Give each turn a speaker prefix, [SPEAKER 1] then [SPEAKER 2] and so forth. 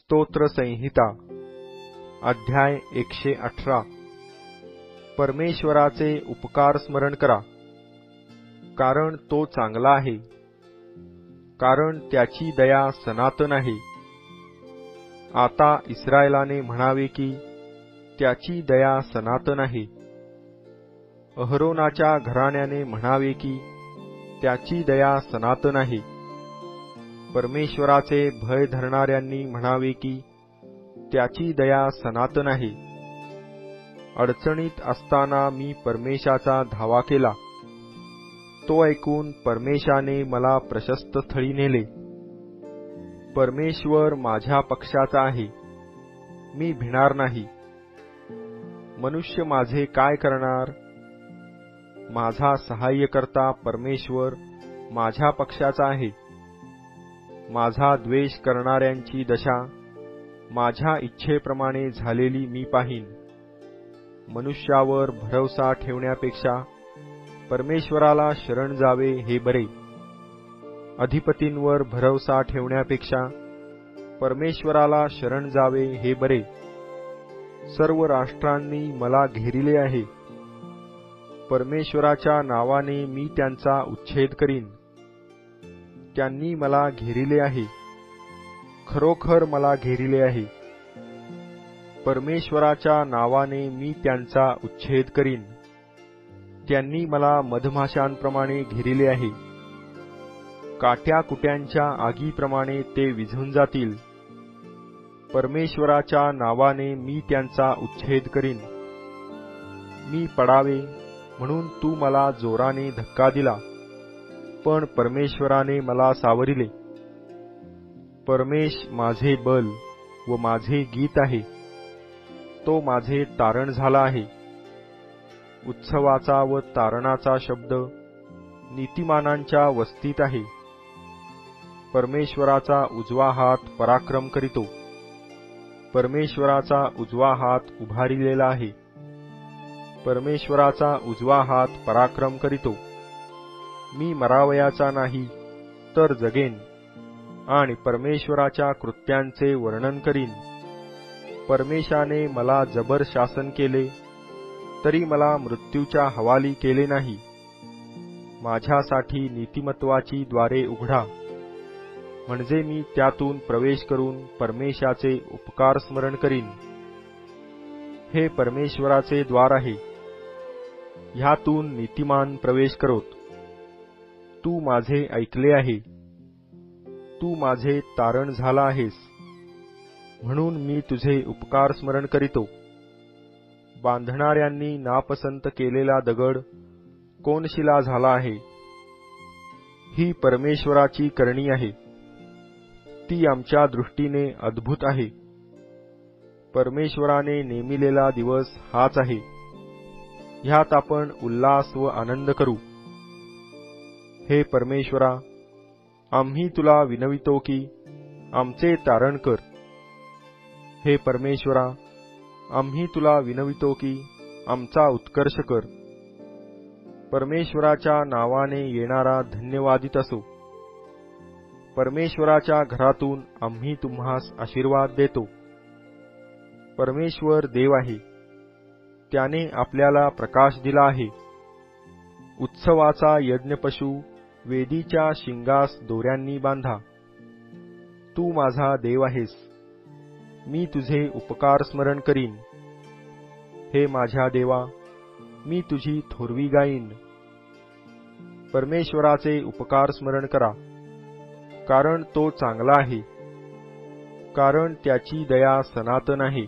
[SPEAKER 1] स्तोत्र संहिता अध्याय 118 परमेश्वराचे उपकार स्मरण करा, कारण तो चांगला आहे, कारण त्याची दया सनातन आहे। आता इस्रायलाने म्हणावे की त्याची दया सनातन आहे। अहरोनाच्या घराण्याने म्हणावे की त्याची दया सनातन आहे। परमेश्वराचे भय धरणाऱ्यांनी म्हणावे की त्याची दया सनातन आहे। अडचणीत असताना मी परमेशाचा धावा केला, तो ऐकून परमेशाने मला प्रशस्त स्थळी नेले। परमेश्वर माझ्या पक्षाचा आहे, मी भिणार नाही। मनुष्य माझे काय करणार? माझा सहाय्यकर्ता परमेश्वर माझ्या पक्षाचा आहे। माझा द्वेष करणाऱ्यांची दशा माझ्या इच्छेप्रमाणे झालेली मी पाहीन। मनुष्यावर भरवसा ठेवण्यापेक्षा परमेश्वराला शरण जावे हे बरे। अधिपतींवर भरवसा ठेवण्यापेक्षा परमेश्वराला शरण जावे हे बरे। सर्व राष्ट्रांनी मला घेरिले आहे, परमेश्वराच्या नावाने मी त्यांचा उच्छेद करीन। त्यांनी मला घेरिले आहे, खरोखर मला घेरिले आहे। परमेश्वराच्या नावाने मी त्यांचा उच्छेद करीन। त्यांनी मला मधमाशांप्रमाणे घेरिले आहे, काट्याकुट्यांच्या आगीप्रमाणे ते विझून जातील। परमेश्वराच्या नावाने मी त्यांचा उच्छेद करीन। मी पडावे म्हणून तू मला जोराने धक्का दिला, पण परमेश्वराने मला सावरिले। परमेश माझे बल व माझे गीत आहे, तो माझे तारण झाला आहे। उत्सवाचा व तारणाचा शब्द नीतिमानांच्या वस्तीत आहे। परमेश्वराचा उजवा हात पराक्रम करीतो, परमेश्वराचा उजवा हात उभारिलेला आहे। परमेश्वराचा उजवा हात पराक्रम करीतो। मी मरावयाचा नाही तर जगेन आणि परमेश्वराच्या कृत्यांचे वर्णन करीन। परमेशाने मला जबर शासन केले, तरी मला मृत्यूच्या हवाली केले नाही। माझ्यासाठी नीतिमत्वाची द्वारे उघडा, म्हणजे मी त्यातून प्रवेश करून परमेशाचे उपकार स्मरण करीन। हे परमेश्वराचे द्वार आहे, ह्यातून नीतिमान प्रवेश करोत। तू माझे ऐकले आहे, तू माझे तारण झाला आहेस, म्हणून मी तुझे उपकार स्मरण करीतो। बांधणाऱ्यांनी नापसंत केलेला दगड कोनशिला झाला आहे। ही परमेश्वराची करणी आहे, ती आमच्या दृष्टीने अद्भुत आहे। परमेश्वराने नेमिलेला दिवस हाच आहे, ह्यात आपण उल्हास व आनंद करू। हे परमेश्वरा, आम्ही तुला विनवितो की आमचे तारण कर। हे परमेश्वरा, आम्ही तुला विनवितो की आमचा उत्कर्ष कर। परमेश्वराच्या नावाने येणारा धन्यवादित असो। परमेश्वराच्या घरातून आम्ही तुम्हास आशीर्वाद देतो। परमेश्वर देव आहे, त्याने आपल्याला प्रकाश दिला आहे। उत्सवाचा यज्ञपशु वेदीच्या शिंगास दोऱ्यांनी बांधा। तू माझा देव आहेस, मी तुझे उपकार स्मरण करीन। हे माझ्या देवा, मी तुझी थोरवी गाईन। परमेश्वराचे उपकार स्मरण करा, कारण तो चांगला आहे, कारण त्याची दया सनातन आहे।